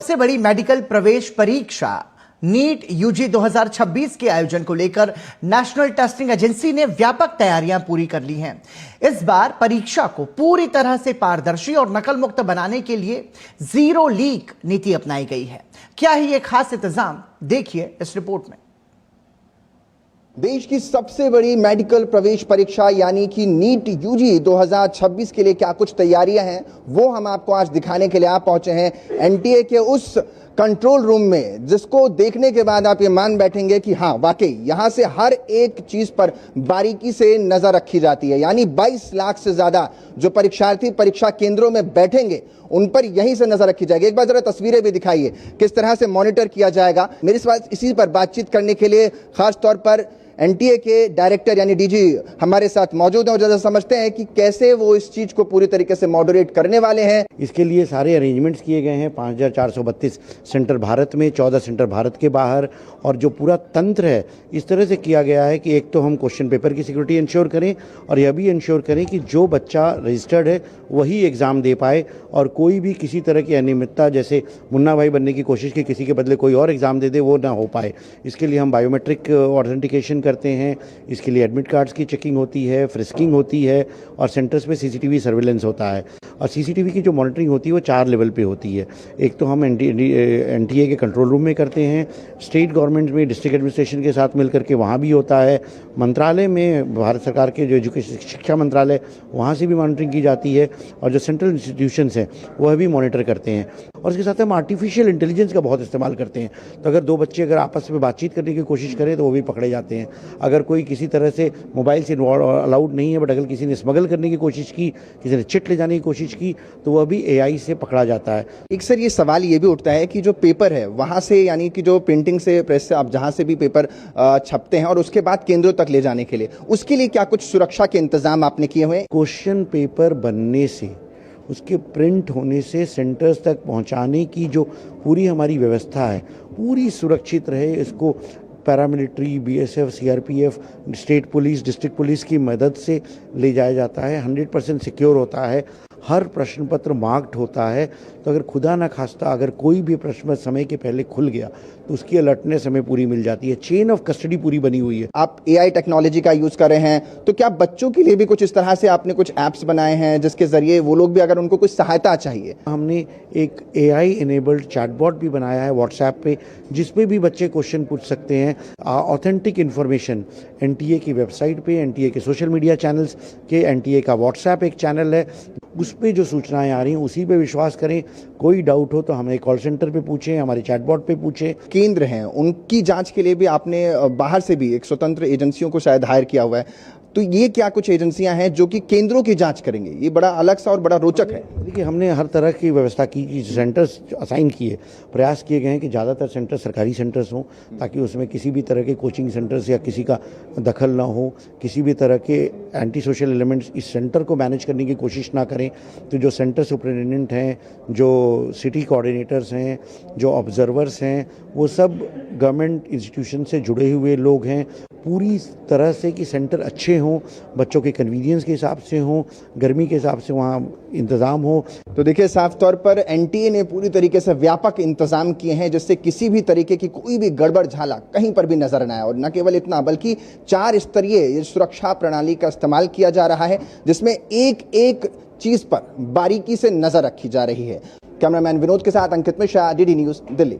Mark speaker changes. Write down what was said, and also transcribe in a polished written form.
Speaker 1: सबसे बड़ी मेडिकल प्रवेश परीक्षा नीट यूजी 2026 के आयोजन को लेकर नेशनल टेस्टिंग एजेंसी ने व्यापक तैयारियां पूरी कर ली हैं। इस बार परीक्षा को पूरी तरह से पारदर्शी और नकल मुक्त बनाने के लिए जीरो लीक नीति अपनाई गई है। क्या है ये खास इंतजाम, देखिए इस रिपोर्ट में।
Speaker 2: देश की सबसे बड़ी मेडिकल प्रवेश परीक्षा यानी कि नीट यूजी 2026 के लिए क्या कुछ तैयारियां हैं, वो हम आपको आज दिखाने के लिए आप पहुंचे हैं एनटीए के उस कंट्रोल रूम में, जिसको देखने के बाद आप ये मान बैठेंगे कि हाँ वाकई यहां से हर एक चीज पर बारीकी से नजर रखी जाती है। यानी 22 लाख से ज्यादा जो परीक्षार्थी परीक्षा केंद्रों में बैठेंगे उन पर यहीं से नजर रखी जाएगी। एक बार जरा तस्वीरें भी दिखाइए किस तरह से मॉनिटर किया जाएगा। मेरे साथ इसी पर बातचीत करने के लिए खास तौर पर एनटीए के डायरेक्टर यानी डीजी हमारे साथ मौजूद हैं और जरा समझते हैं कि कैसे वो इस चीज को पूरी तरीके से मॉडरेट करने वाले हैं।
Speaker 3: इसके लिए सारे अरेंजमेंट्स किए गए हैं। 5432 सेंटर भारत में, 14 सेंटर भारत के बाहर, और जो पूरा तंत्र है इस तरह से किया गया है कि एक तो हम क्वेश्चन पेपर की सिक्योरिटी इंश्योर करें और यह भी इंश्योर करें कि जो बच्चा रजिस्टर्ड है वही एग्ज़ाम दे पाए और कोई भी किसी तरह की अनियमितता, जैसे मुन्ना भाई बनने की कोशिश की किसी के बदले कोई और एग्ज़ाम दे दे, वो ना हो पाए। इसके लिए हम बायोमेट्रिक ऑथेंटिकेशन करते हैं। इसके लिए एडमिट कार्ड्स की चेकिंग होती है, फ्रिस्किंग होती है और सेंटर्स पे सीसीटीवी सर्विलेंस होता है। और सीसीटीवी की जो मॉनिटरिंग होती है वो 4 लेवल पे होती है। एक तो हम एनटीए के कंट्रोल रूम में करते हैं, स्टेट गवर्नमेंट में डिस्ट्रिक्ट एडमिनिस्ट्रेशन के साथ मिलकर के वहाँ भी होता है, मंत्रालय में भारत सरकार के जो एजुकेशन शिक्षा मंत्रालय वहाँ से भी मॉनिटरिंग की जाती है, और जो सेंट्रल इंस्टीट्यूशंस हैं वह भी मॉनिटर करते हैं। और इसके साथ हम आर्टिफिशियल इंटेलिजेंस का बहुत इस्तेमाल करते हैं। तो अगर 2 बच्चे अगर आपस में बातचीत करने की कोशिश करें तो वो भी पकड़े जाते हैं। अगर कोई किसी तरह से मोबाइल से अलाउड नहीं है, बट अगर किसी ने स्मगल करने की कोशिश की, किसी ने चिट ले जाने की कोशिश की, तो वह भी एआई से पकड़ा जाता है।
Speaker 2: एक सर ये सवाल ये भी उठता है कि जो पेपर है वहां से, यानी कि जो प्रिंटिंग से प्रेस से आप जहां से भी पेपर छपते हैं और उसके बाद केंद्रों तक ले जाने के लिए, उसके लिए क्या कुछ सुरक्षा के इंतजाम आपने किए हुए हैं?
Speaker 3: क्वेश्चन पेपर बनने से, उसके प्रिंट होने से सेंटर्स तक पहुंचाने की जो पूरी हमारी व्यवस्था है पूरी सुरक्षित रहे। इसको paramilitary, BSF, CRPF, state police, district police की मदद से ले जाया जाता है। 100% सिक्योर होता है। हर प्रश्न पत्र मार्क्ड होता है। तो अगर खुदा न खास्ता अगर कोई भी प्रश्न समय के पहले खुल गया तो उसकी अलर्टनेस हमें पूरी मिल जाती है। चेन ऑफ कस्टडी पूरी बनी हुई है।
Speaker 2: आप एआई टेक्नोलॉजी का यूज कर रहे हैं, तो क्या बच्चों के लिए भी कुछ इस तरह से आपने कुछ ऐप्स बनाए हैं जिसके जरिए वो लोग भी, अगर उनको कुछ सहायता चाहिए?
Speaker 3: हमने एक एआई इनेबल्ड चैटबॉट भी बनाया है व्हाट्सएप पे, जिसमें भी बच्चे क्वेश्चन पूछ सकते हैं। ऑथेंटिक इन्फॉर्मेशन एनटीए की वेबसाइट पे, एनटीए के सोशल मीडिया चैनल्स के, एनटीए का व्हाट्सएप एक चैनल है, उस पे जो सूचनाएं आ रही हैं उसी पे विश्वास करें। कोई डाउट हो तो हमें कॉल सेंटर पे पूछें, हमारे चैटबॉट पे पूछें।
Speaker 2: केंद्र हैं उनकी जांच के लिए भी आपने बाहर से भी एक स्वतंत्र एजेंसियों को शायद हायर किया हुआ है, तो ये क्या कुछ एजेंसियां हैं जो कि केंद्रों की जांच करेंगे? ये बड़ा अलग सा और बड़ा रोचक है।
Speaker 3: देखिए, हमने हर तरह की व्यवस्था की, सेंटर्स असाइन किए, प्रयास किए गए हैं कि ज़्यादातर सेंटर सरकारी सेंटर्स हों, ताकि उसमें किसी भी तरह के कोचिंग सेंटर्स या किसी का दखल ना हो, किसी भी तरह के एंटी सोशल एलिमेंट्स इस सेंटर को मैनेज करने की कोशिश ना करें। तो जो सेंटर सुपरिटेंडेंट हैं, जो सिटी कोऑर्डिनेटर्स हैं, जो ऑब्जर्वर्स हैं, वो सब गवर्नमेंट इंस्टीट्यूशन से जुड़े हुए लोग हैं, पूरी तरह से कि सेंटर अच्छे हों, बच्चों के कन्वीनियंस के हिसाब से हों, गर्मी के हिसाब से वहाँ इंतज़ाम हो।
Speaker 2: तो देखिए, साफ तौर पर एनटीए ने पूरी तरीके से व्यापक इंतजाम किए हैं जिससे किसी भी तरीके की कोई भी गड़बड़ झाला कहीं पर भी नजर न आए। और न केवल इतना, बल्कि 4 स्तरीय सुरक्षा प्रणाली का इस्तेमाल किया जा रहा है, जिसमें एक एक चीज पर बारीकी से नजर रखी जा रही है। कैमरामैन विनोद के साथ अंकित मिश्रा, डीडी न्यूज, दिल्ली।